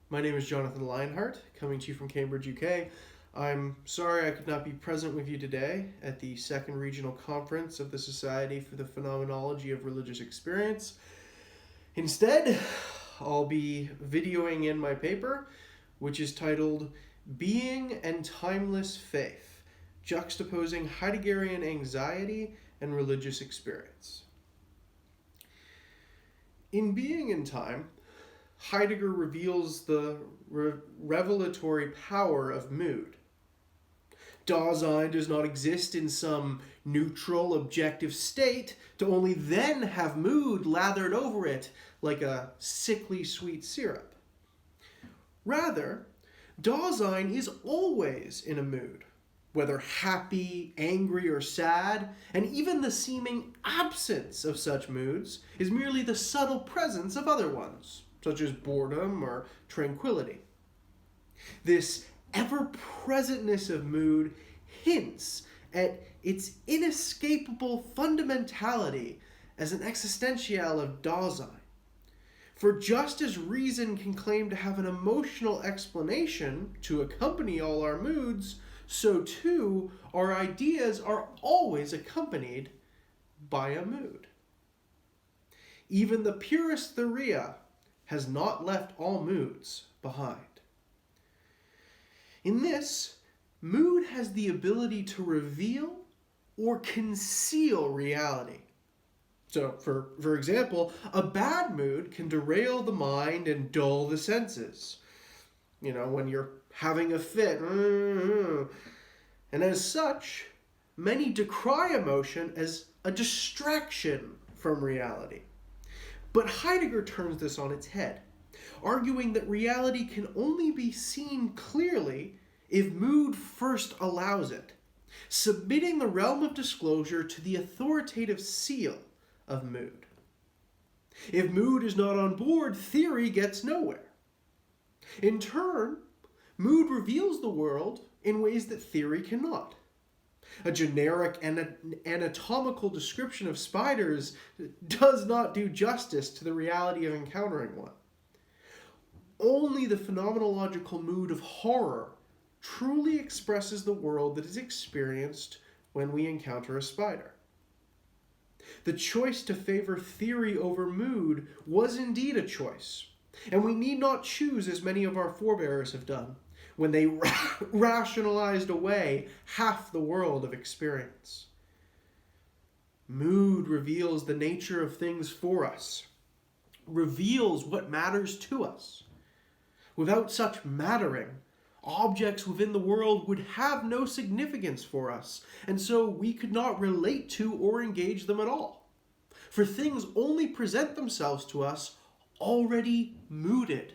My name is Jonathan Lyonhart, coming to you from Cambridge, UK. I'm sorry I could not be present with you today at the second regional conference of the Society for the Phenomenology of Religious Experience. Instead, I'll be videoing in my paper, which is titled Being and Timeless Faith, Juxtaposing Heideggerian Anxiety and Religious Experience. In Being and Time, Heidegger reveals the revelatory power of mood. Dasein does not exist in some neutral, objective state to only then have mood lathered over it like a sickly sweet syrup. Rather, Dasein is always in a mood, whether happy, angry, or sad, and even the seeming absence of such moods is merely the subtle presence of other ones, such as boredom or tranquility. This ever-presentness of mood hints at its inescapable fundamentality as an existentiale of Dasein. For just as reason can claim to have an emotional explanation to accompany all our moods, so too our ideas are always accompanied by a mood. Even the purest Theoria has not left all moods behind. In this, mood has the ability to reveal or conceal reality. So, for example, a bad mood can derail the mind and dull the senses. You know, when you're having a fit. And as such, many decry emotion as a distraction from reality. But Heidegger turns this on its head, arguing that reality can only be seen clearly if mood first allows it, submitting the realm of disclosure to the authoritative seal of mood. If mood is not on board, theory gets nowhere. In turn, mood reveals the world in ways that theory cannot. A generic and anatomical description of spiders does not do justice to the reality of encountering one. Only the phenomenological mood of horror truly expresses the world that is experienced when we encounter a spider. The choice to favor theory over mood was indeed a choice, and we need not choose as many of our forebears have done, when they rationalized away half the world of experience. Mood reveals the nature of things for us, reveals what matters to us. Without such mattering, objects within the world would have no significance for us, and so we could not relate to or engage them at all. For things only present themselves to us already mooded.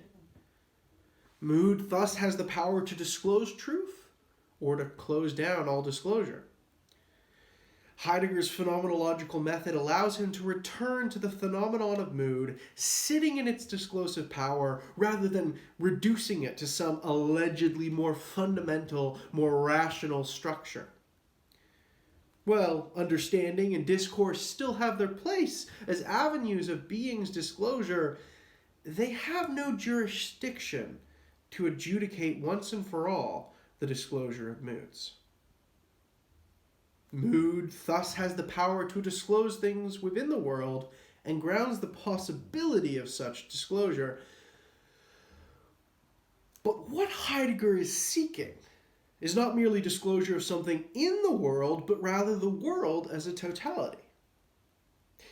Mood thus has the power to disclose truth or to close down all disclosure. Heidegger's phenomenological method allows him to return to the phenomenon of mood, sitting in its disclosive power rather than reducing it to some allegedly more fundamental, more rational structure. Well, understanding and discourse still have their place as avenues of being's disclosure. They have no jurisdiction to adjudicate once and for all the disclosure of moods. Mood thus has the power to disclose things within the world and grounds the possibility of such disclosure. But what Heidegger is seeking is not merely disclosure of something in the world, but rather the world as a totality.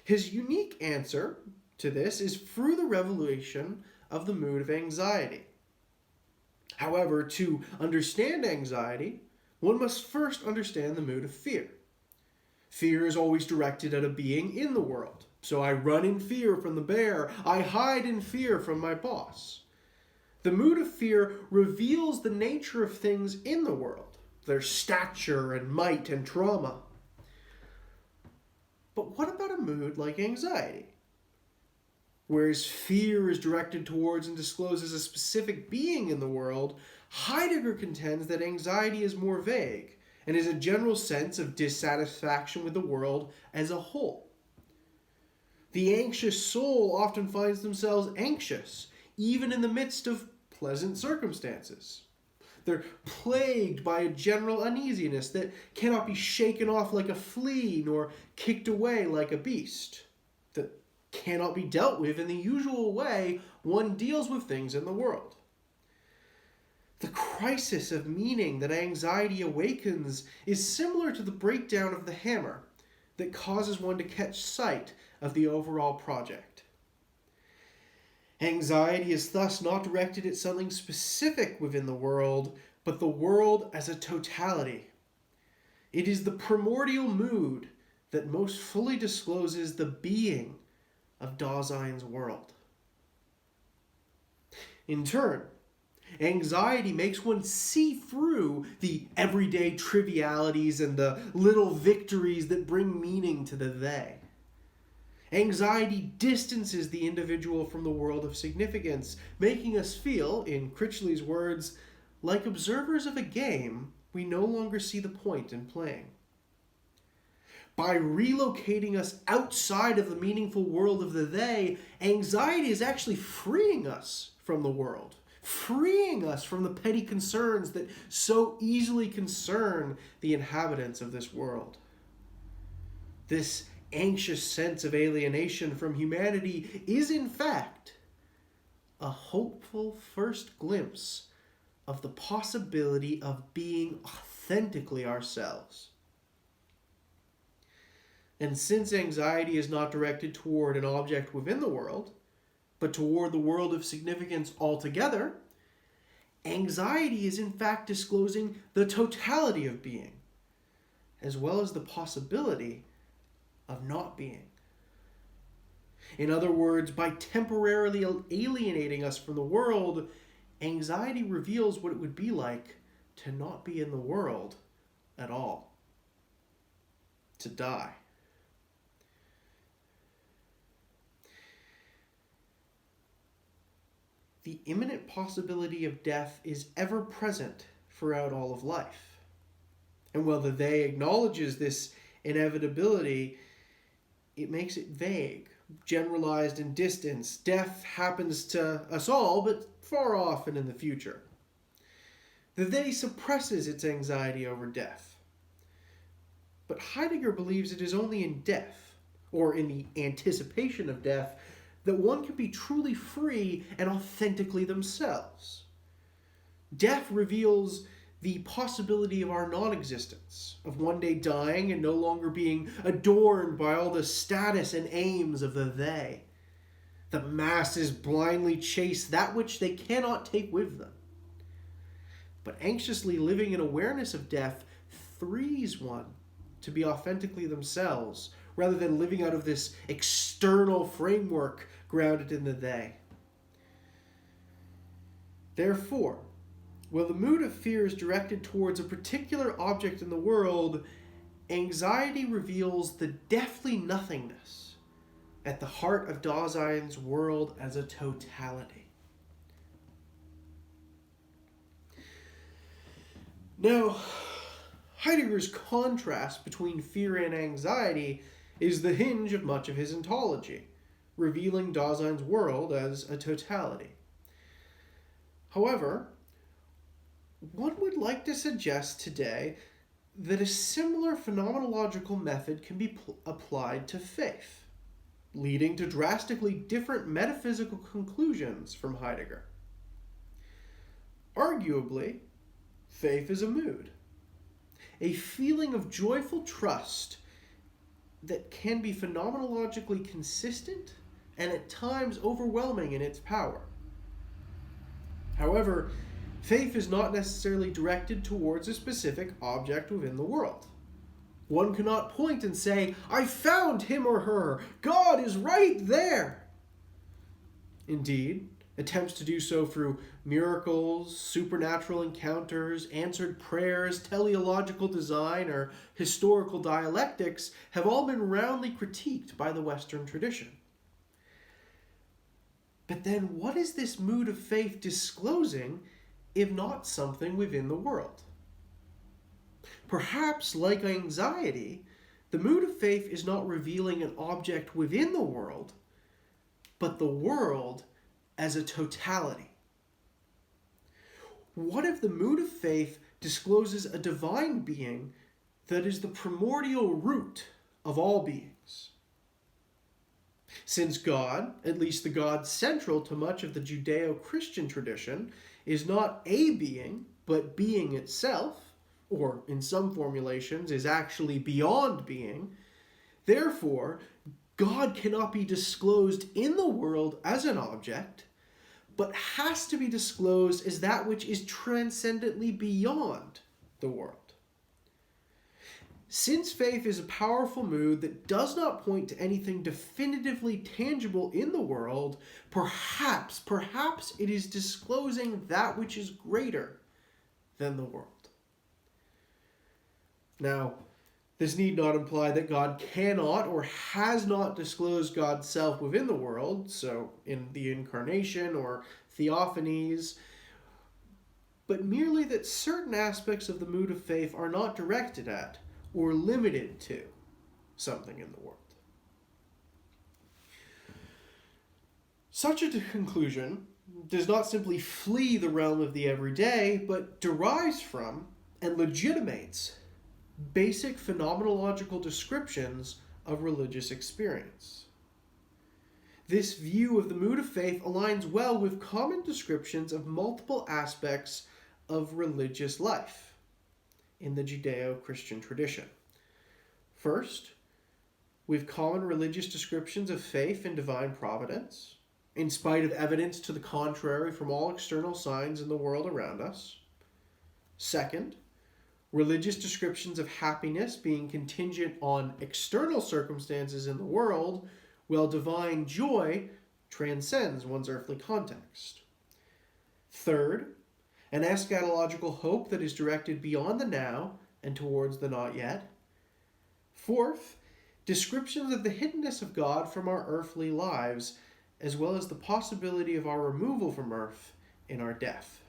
His unique answer to this is through the revelation of the mood of anxiety. However, to understand anxiety, one must first understand the mood of fear. Fear is always directed at a being in the world. So I run in fear from the bear. I hide in fear from my boss. The mood of fear reveals the nature of things in the world, their stature and might and trauma. But what about a mood like anxiety? Whereas fear is directed towards and discloses a specific being in the world, Heidegger contends that anxiety is more vague and is a general sense of dissatisfaction with the world as a whole. The anxious soul often finds themselves anxious, even in the midst of pleasant circumstances. They're plagued by a general uneasiness that cannot be shaken off like a flea nor kicked away like a beast, that cannot be dealt with in the usual way one deals with things in the world. The crisis of meaning that anxiety awakens is similar to the breakdown of the hammer that causes one to catch sight of the overall project. Anxiety is thus not directed at something specific within the world, but the world as a totality. It is the primordial mood that most fully discloses the being of Dasein's world. In turn, anxiety makes one see through the everyday trivialities and the little victories that bring meaning to the they. Anxiety distances the individual from the world of significance, making us feel, in Critchley's words, like observers of a game we no longer see the point in playing. By relocating us outside of the meaningful world of the they, anxiety is actually freeing us from the world, freeing us from the petty concerns that so easily concern the inhabitants of this world. This anxious sense of alienation from humanity is, in fact, a hopeful first glimpse of the possibility of being authentically ourselves. And since anxiety is not directed toward an object within the world, but toward the world of significance altogether, anxiety is in fact disclosing the totality of being, as well as the possibility of not being. In other words, by temporarily alienating us from the world, anxiety reveals what it would be like to not be in the world at all, to die. The imminent possibility of death is ever present throughout all of life. And while the they acknowledges this inevitability, it makes it vague, generalized and distant. Death happens to us all, but far off and in the future. The they suppresses its anxiety over death. But Heidegger believes it is only in death, or in the anticipation of death, that one can be truly free and authentically themselves. Death reveals the possibility of our non-existence, of one day dying and no longer being adorned by all the status and aims of the they. The masses blindly chase that which they cannot take with them. But anxiously living in awareness of death frees one to be authentically themselves, rather than living out of this external framework grounded in the they. Therefore, while the mood of fear is directed towards a particular object in the world, anxiety reveals the deathly nothingness at the heart of Dasein's world as a totality. Now, Heidegger's contrast between fear and anxiety is the hinge of much of his ontology, revealing Dasein's world as a totality. However, one would like to suggest today that a similar phenomenological method can be applied to faith, leading to drastically different metaphysical conclusions from Heidegger. Arguably, faith is a mood, a feeling of joyful trust that can be phenomenologically consistent and at times overwhelming in its power. However, faith is not necessarily directed towards a specific object within the world. One cannot point and say, "I found him or her. God is right there." Indeed, attempts to do so through miracles, supernatural encounters, answered prayers, teleological design, or historical dialectics have all been roundly critiqued by the Western tradition. But then what is this mood of faith disclosing if not something within the world? Perhaps, like anxiety, the mood of faith is not revealing an object within the world, but the world as a totality. what if the mood of faith discloses a divine being that is the primordial root of all beings? Since God, at least the God central to much of the Judeo-Christian tradition, is not a being, but being itself, or in some formulations is actually beyond being, therefore, God cannot be disclosed in the world as an object, but has to be disclosed as that which is transcendently beyond the world. Since faith is a powerful mood that does not point to anything definitively tangible in the world, perhaps it is disclosing that which is greater than the world. Now, this need not imply that God cannot or has not disclosed God's self within the world, so in the incarnation or theophanies, but merely that certain aspects of the mood of faith are not directed at or limited to something in the world. Such a conclusion does not simply flee the realm of the everyday, but derives from and legitimates basic phenomenological descriptions of religious experience. This view of the mood of faith aligns well with common descriptions of multiple aspects of religious life in the Judeo-Christian tradition. First, with common religious descriptions of faith in divine providence, in spite of evidence to the contrary from all external signs in the world around us. Second, religious descriptions of happiness being contingent on external circumstances in the world, while divine joy transcends one's earthly context. Third, an eschatological hope that is directed beyond the now and towards the not yet. Fourth, descriptions of the hiddenness of God from our earthly lives, as well as the possibility of our removal from earth in our death.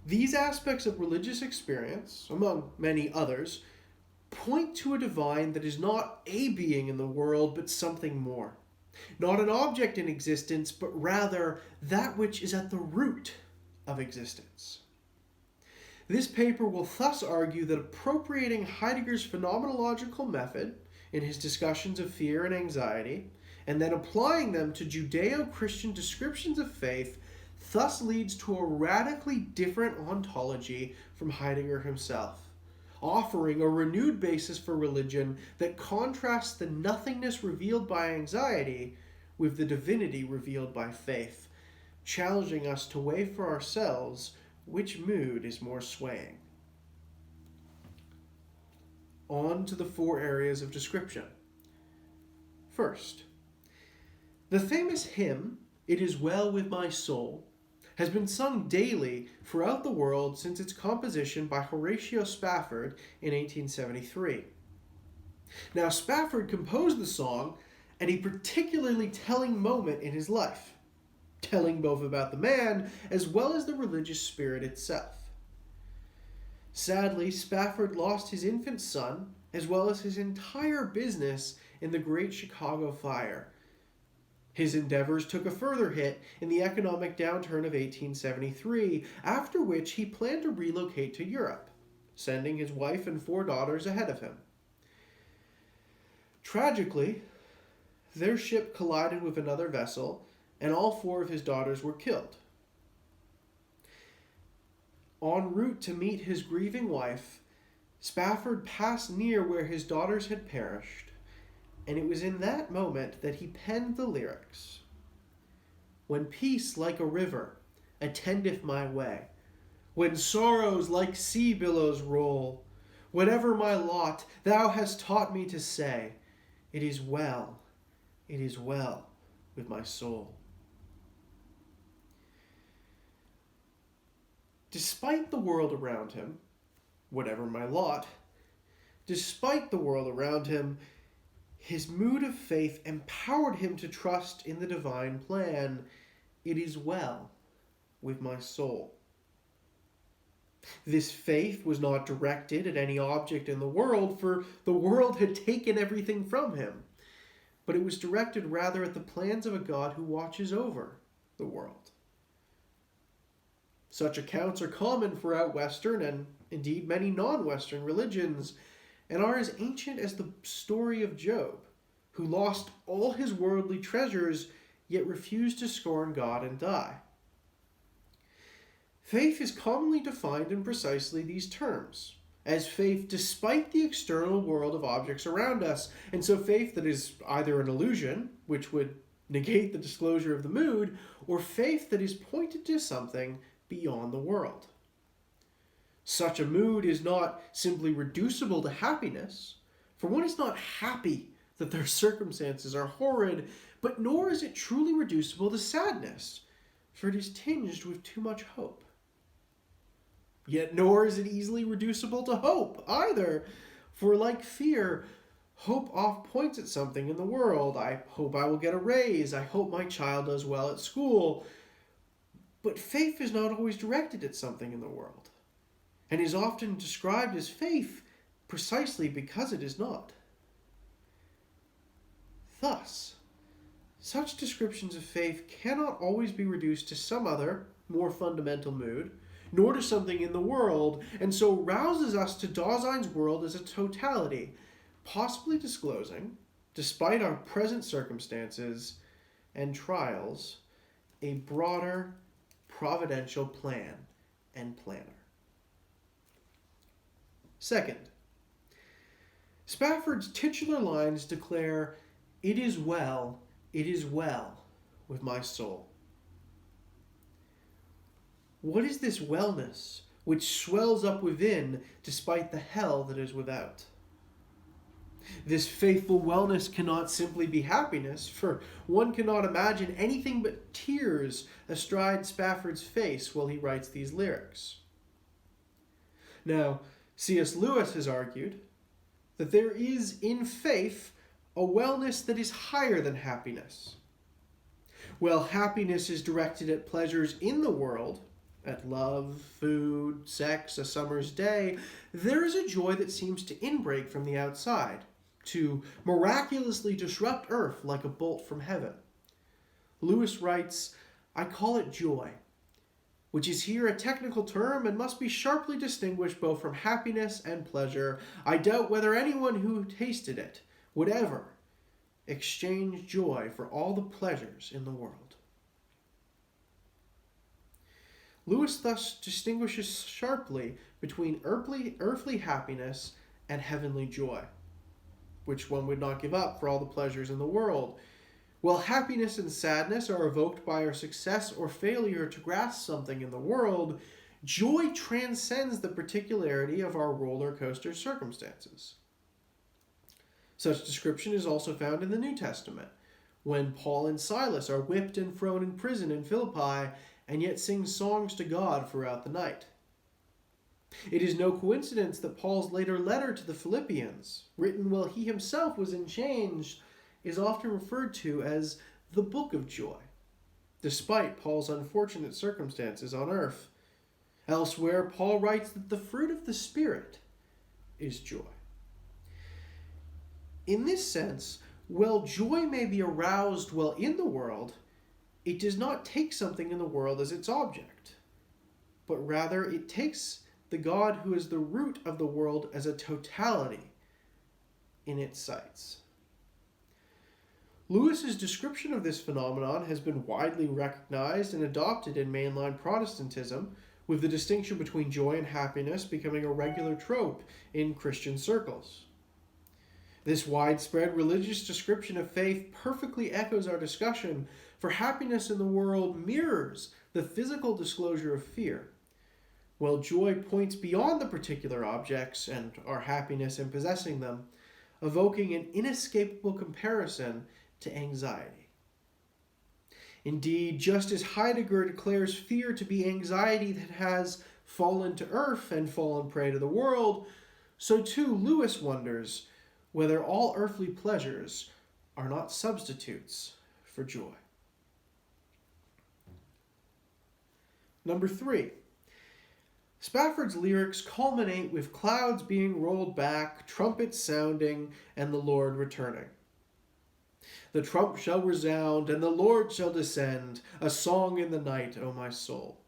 These aspects of religious experience, among many others, point to a divine that is not a being in the world, but something more. Not an object in existence, but rather that which is at the root of existence. This paper will thus argue that appropriating Heidegger's phenomenological method in his discussions of fear and anxiety, and then applying them to Judeo-Christian descriptions of faith, thus leads to a radically different ontology from Heidegger himself, offering a renewed basis for religion that contrasts the nothingness revealed by anxiety with the divinity revealed by faith, challenging us to weigh for ourselves which mood is more swaying. On to the 4 areas of description. First, the famous hymn, "It is Well with My Soul," has been sung daily throughout the world since its composition by Horatio Spafford in 1873. Now, Spafford composed the song at a particularly telling moment in his life, telling both about the man as well as the religious spirit itself. Sadly, Spafford lost his infant son as well as his entire business in the Great Chicago Fire. His endeavors took a further hit in the economic downturn of 1873, after which he planned to relocate to Europe, sending his wife and 4 daughters ahead of him. Tragically, their ship collided with another vessel, and all 4 of his daughters were killed. En route to meet his grieving wife, Spafford passed near where his daughters had perished, and it was in that moment that he penned the lyrics. "When peace like a river attendeth my way, when sorrows like sea billows roll, whatever my lot, thou hast taught me to say, it is well with my soul." Despite the world around him, whatever my lot, despite the world around him, his mood of faith empowered him to trust in the divine plan. It is well with my soul. This faith was not directed at any object in the world, for the world had taken everything from him, but it was directed rather at the plans of a God who watches over the world. Such accounts are common throughout Western and indeed many non-Western religions, and are as ancient as the story of Job, who lost all his worldly treasures yet refused to scorn God and die. Faith is commonly defined in precisely these terms, as faith despite the external world of objects around us, and so faith that is either an illusion, which would negate the disclosure of the mood, or faith that is pointed to something beyond the world. Such a mood is not simply reducible to happiness, for one is not happy that their circumstances are horrid, but nor is it truly reducible to sadness, for it is tinged with too much hope. Yet nor is it easily reducible to hope either, for like fear, hope oft points at something in the world. I hope I will get a raise. I hope my child does well at school. But faith is not always directed at something in the world, and is often described as faith precisely because it is not. Thus, such descriptions of faith cannot always be reduced to some other, more fundamental mood, nor to something in the world, and so rouses us to Dasein's world as a totality, possibly disclosing, despite our present circumstances and trials, a broader providential plan and planner. Second, Spafford's titular lines declare, it is well with my soul." What is this wellness which swells up within despite the hell that is without? This faithful wellness cannot simply be happiness, for one cannot imagine anything but tears astride Spafford's face while he writes these lyrics. Now, C.S. Lewis has argued that there is in faith a wellness that is higher than happiness. While happiness is directed at pleasures in the world, at love, food, sex, a summer's day, there is a joy that seems to inbreak from the outside, to miraculously disrupt earth like a bolt from heaven. Lewis writes, "I call it joy, which is here a technical term and must be sharply distinguished both from happiness and pleasure. I doubt whether anyone who tasted it would ever exchange joy for all the pleasures in the world." Lewis thus distinguishes sharply between earthly happiness and heavenly joy, which one would not give up for all the pleasures in the world. While happiness and sadness are evoked by our success or failure to grasp something in the world, joy transcends the particularity of our roller coaster circumstances. Such description is also found in the New Testament, when Paul and Silas are whipped and thrown in prison in Philippi, and yet sing songs to God throughout the night. It is no coincidence that Paul's later letter to the Philippians, written while he himself was in chains, is often referred to as the Book of Joy, despite Paul's unfortunate circumstances on earth. Elsewhere, Paul writes that the fruit of the Spirit is joy. In this sense, while joy may be aroused while in the world, it does not take something in the world as its object, but rather it takes the God who is the root of the world as a totality in its sights. Lewis's description of this phenomenon has been widely recognized and adopted in mainline Protestantism, with the distinction between joy and happiness becoming a regular trope in Christian circles. This widespread religious description of faith perfectly echoes our discussion, for happiness in the world mirrors the physical disclosure of fear, while joy points beyond the particular objects and our happiness in possessing them, evoking an inescapable comparison to anxiety. Indeed, just as Heidegger declares fear to be anxiety that has fallen to earth and fallen prey to the world, so too Lewis wonders whether all earthly pleasures are not substitutes for joy. Number 3. Spafford's lyrics culminate with clouds being rolled back, trumpets sounding, and the Lord returning. "The trump shall resound, and the Lord shall descend, a song in the night, O my soul."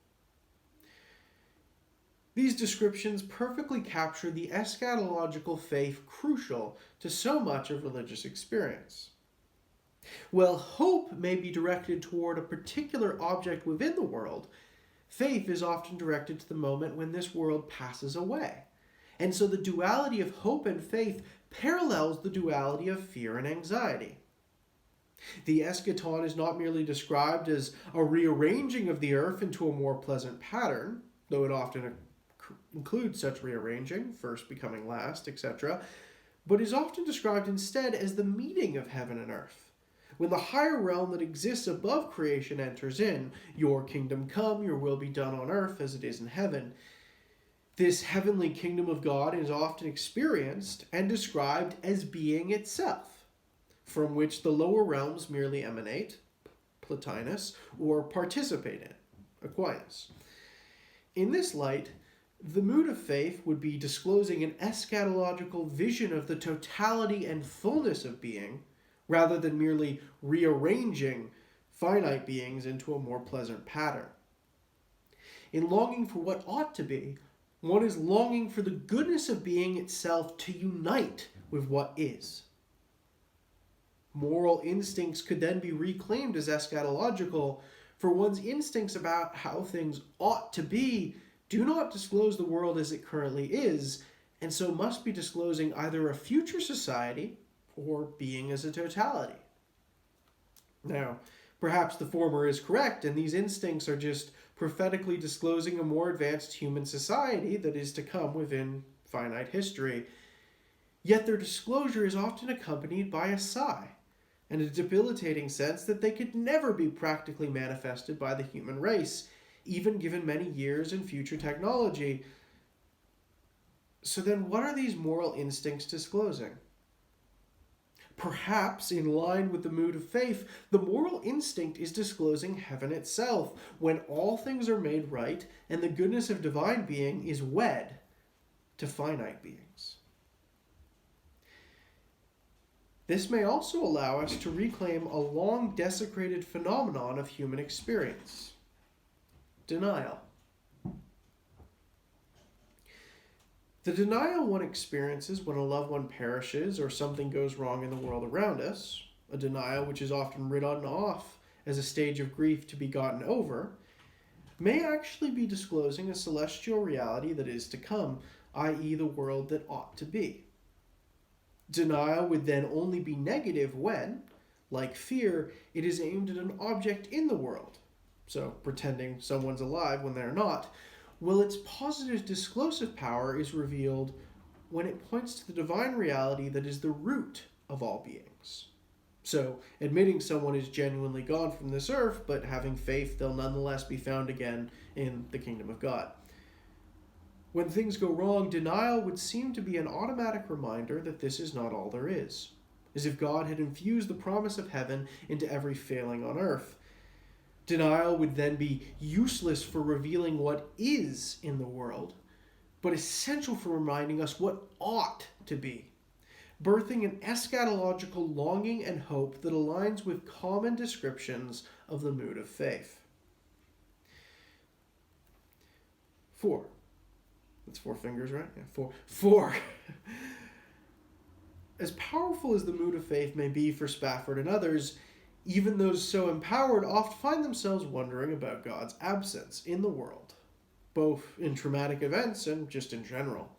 These descriptions perfectly capture the eschatological faith crucial to so much of religious experience. While hope may be directed toward a particular object within the world, faith is often directed to the moment when this world passes away. And so the duality of hope and faith parallels the duality of fear and anxiety. The eschaton is not merely described as a rearranging of the earth into a more pleasant pattern, though it often includes such rearranging, first becoming last, etc., but is often described instead as the meeting of heaven and earth. When the higher realm that exists above creation enters in, your kingdom come, your will be done on earth as it is in heaven. This heavenly kingdom of God is often experienced and described as being itself, from which the lower realms merely emanate, Plotinus, or participate in, Aquinas. In this light, the mood of faith would be disclosing an eschatological vision of the totality and fullness of being, rather than merely rearranging finite beings into a more pleasant pattern. In longing for what ought to be, one is longing for the goodness of being itself to unite with what is. Moral instincts could then be reclaimed as eschatological, for one's instincts about how things ought to be do not disclose the world as it currently is, and so must be disclosing either a future society or being as a totality. Now, perhaps the former is correct, and these instincts are just prophetically disclosing a more advanced human society that is to come within finite history. Yet their disclosure is often accompanied by a sigh, and a debilitating sense that they could never be practically manifested by the human race, even given many years in future technology. So then what are these moral instincts disclosing? Perhaps, in line with the mood of faith, the moral instinct is disclosing heaven itself, when all things are made right and the goodness of divine being is wed to finite beings. This may also allow us to reclaim a long desecrated phenomenon of human experience: denial. The denial one experiences when a loved one perishes or something goes wrong in the world around us, a denial which is often written off as a stage of grief to be gotten over, may actually be disclosing a celestial reality that is to come, i.e. the world that ought to be. Denial would then only be negative when, like fear, it is aimed at an object in the world, so pretending someone's alive when they're not, while its positive disclosive power is revealed when it points to the divine reality that is the root of all beings. So, admitting someone is genuinely gone from this earth, but having faith they'll nonetheless be found again in the kingdom of God. When things go wrong, denial would seem to be an automatic reminder that this is not all there is, as if God had infused the promise of heaven into every failing on earth. Denial would then be useless for revealing what is in the world, but essential for reminding us what ought to be, birthing an eschatological longing and hope that aligns with common descriptions of the mood of faith. 4. That's 4 fingers, right? Yeah, 4. As powerful as the mood of faith may be for Spafford and others, even those so empowered often find themselves wondering about God's absence in the world, both in traumatic events and just in general.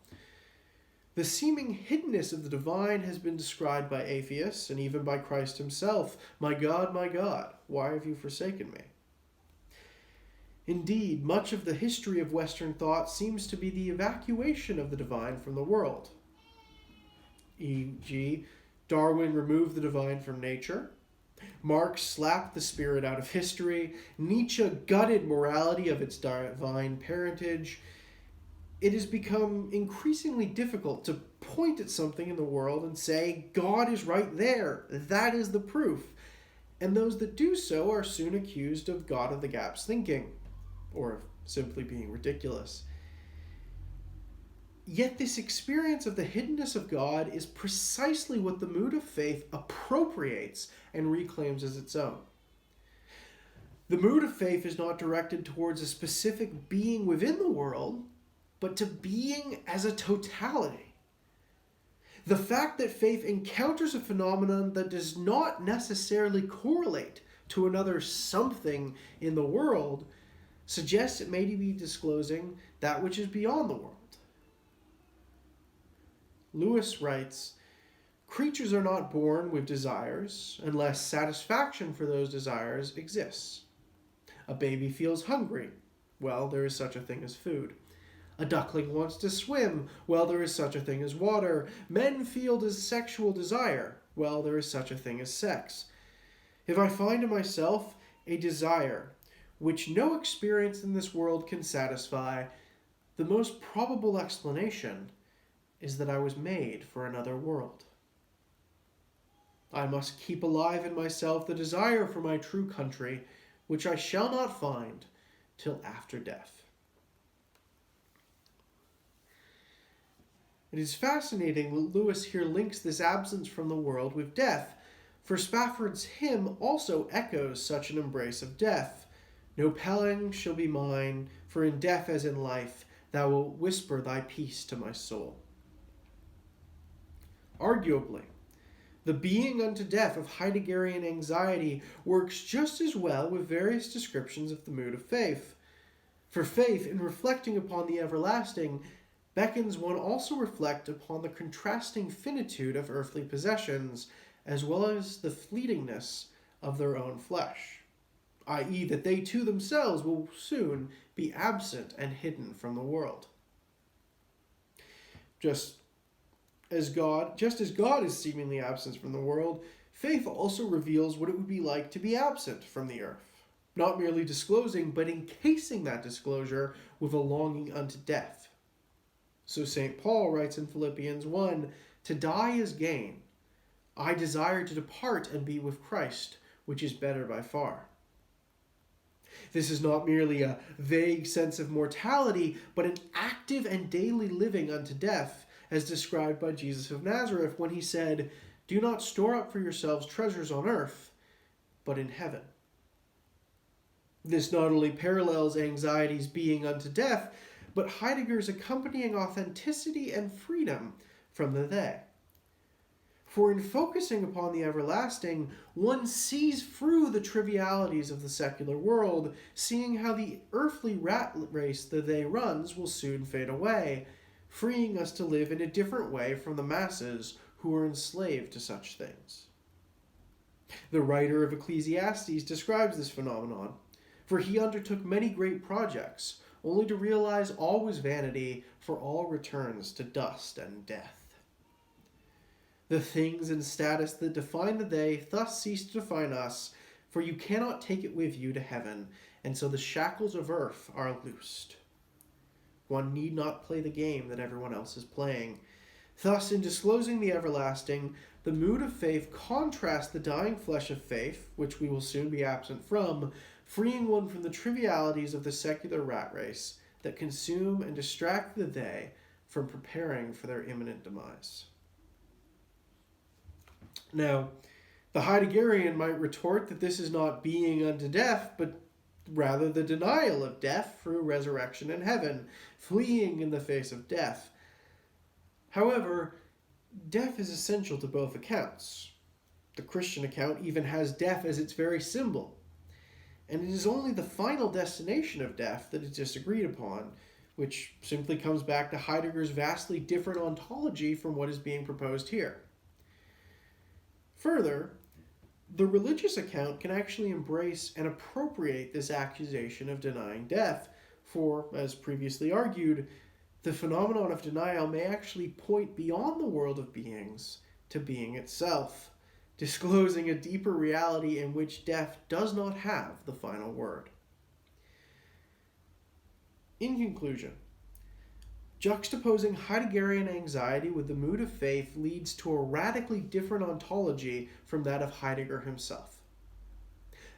The seeming hiddenness of the divine has been described by atheists and even by Christ himself. My God, why have you forsaken me? Indeed, much of the history of Western thought seems to be the evacuation of the divine from the world. E.g., Darwin removed the divine from nature, Marx slapped the spirit out of history, Nietzsche gutted morality of its divine parentage. It has become increasingly difficult to point at something in the world and say, God is right there, that is the proof. And those that do so are soon accused of God of the gaps thinking, or of simply being ridiculous. Yet this experience of the hiddenness of God is precisely what the mood of faith appropriates and reclaims as its own. The mood of faith is not directed towards a specific being within the world, but to being as a totality. The fact that faith encounters a phenomenon that does not necessarily correlate to another something in the world suggests it may be disclosing that which is beyond the world. Lewis writes, "Creatures are not born with desires unless satisfaction for those desires exists. A baby feels hungry. Well, there is such a thing as food. A duckling wants to swim. Well, there is such a thing as water. Men feel sexual desire. Well, there is such a thing as sex. If I find in myself a desire which no experience in this world can satisfy, the most probable explanation is that I was made for another world. I must keep alive in myself the desire for my true country, which I shall not find till after death." It is fascinating that Lewis here links this absence from the world with death, for Spafford's hymn also echoes such an embrace of death. "No pang shall be mine, for in death as in life, thou wilt whisper thy peace to my soul." Arguably, the being unto death of Heideggerian anxiety works just as well with various descriptions of the mood of faith. For faith, in reflecting upon the everlasting, beckons one also reflect upon the contrasting finitude of earthly possessions, as well as the fleetingness of their own flesh, i.e. that they too themselves will soon be absent and hidden from the world. Just as God is seemingly absent from the world, faith also reveals what it would be like to be absent from the earth, not merely disclosing, but encasing that disclosure with a longing unto death. So St. Paul writes in Philippians 1, "To die is gain. I desire to depart and be with Christ, which is better by far." This is not merely a vague sense of mortality, but an active and daily living unto death, as described by Jesus of Nazareth when he said, "Do not store up for yourselves treasures on earth, but in heaven." This not only parallels anxiety's being unto death, but Heidegger's accompanying authenticity and freedom from the they. For in focusing upon the everlasting, one sees through the trivialities of the secular world, seeing how the earthly rat race the they runs will soon fade away, freeing us to live in a different way from the masses who are enslaved to such things. The writer of Ecclesiastes describes this phenomenon, for he undertook many great projects, only to realize all was vanity, for all returns to dust and death. The things and status that define the they thus cease to define us, for you cannot take it with you to heaven, and so the shackles of earth are loosed. One need not play the game that everyone else is playing. Thus, in disclosing the everlasting, the mood of faith contrasts the dying flesh of faith, which we will soon be absent from, freeing one from the trivialities of the secular rat race that consume and distract the they from preparing for their imminent demise. Now, the Heideggerian might retort that this is not being unto death, but rather the denial of death through resurrection in heaven, fleeing in the face of death. However, death is essential to both accounts. The Christian account even has death as its very symbol. And it is only the final destination of death that is disagreed upon, which simply comes back to Heidegger's vastly different ontology from what is being proposed here. Further, the religious account can actually embrace and appropriate this accusation of denying death, for, as previously argued, the phenomenon of denial may actually point beyond the world of beings to being itself, disclosing a deeper reality in which death does not have the final word. In conclusion, juxtaposing Heideggerian anxiety with the mood of faith leads to a radically different ontology from that of Heidegger himself.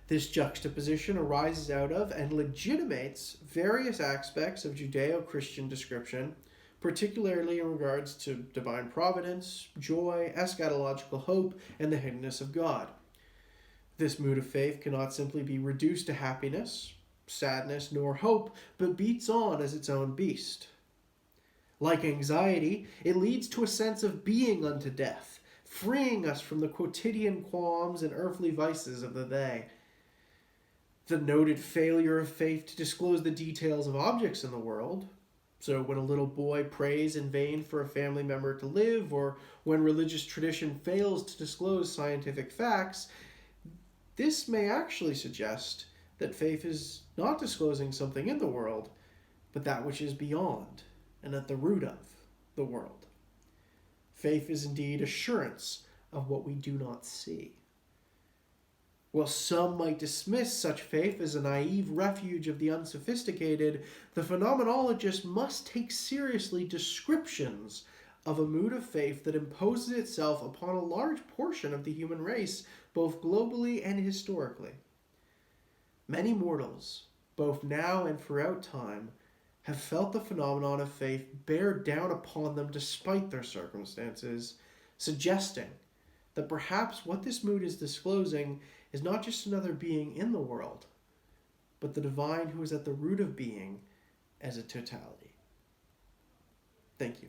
This juxtaposition arises out of and legitimates various aspects of Judeo-Christian description, particularly in regards to divine providence, joy, eschatological hope, and the hiddenness of God. This mood of faith cannot simply be reduced to happiness, sadness, nor hope, but beats on as its own beast. Like anxiety, it leads to a sense of being unto death, freeing us from the quotidian qualms and earthly vices of the day. The noted failure of faith to disclose the details of objects in the world, so when a little boy prays in vain for a family member to live, or when religious tradition fails to disclose scientific facts, this may actually suggest that faith is not disclosing something in the world, but that which is beyond and at the root of the world. Faith is indeed assurance of what we do not see. While some might dismiss such faith as a naive refuge of the unsophisticated, the phenomenologist must take seriously descriptions of a mood of faith that imposes itself upon a large portion of the human race, both globally and historically. Many mortals, both now and throughout time, have felt the phenomenon of faith bear down upon them despite their circumstances, suggesting that perhaps what this mood is disclosing is not just another being in the world, but the divine who is at the root of being as a totality. Thank you.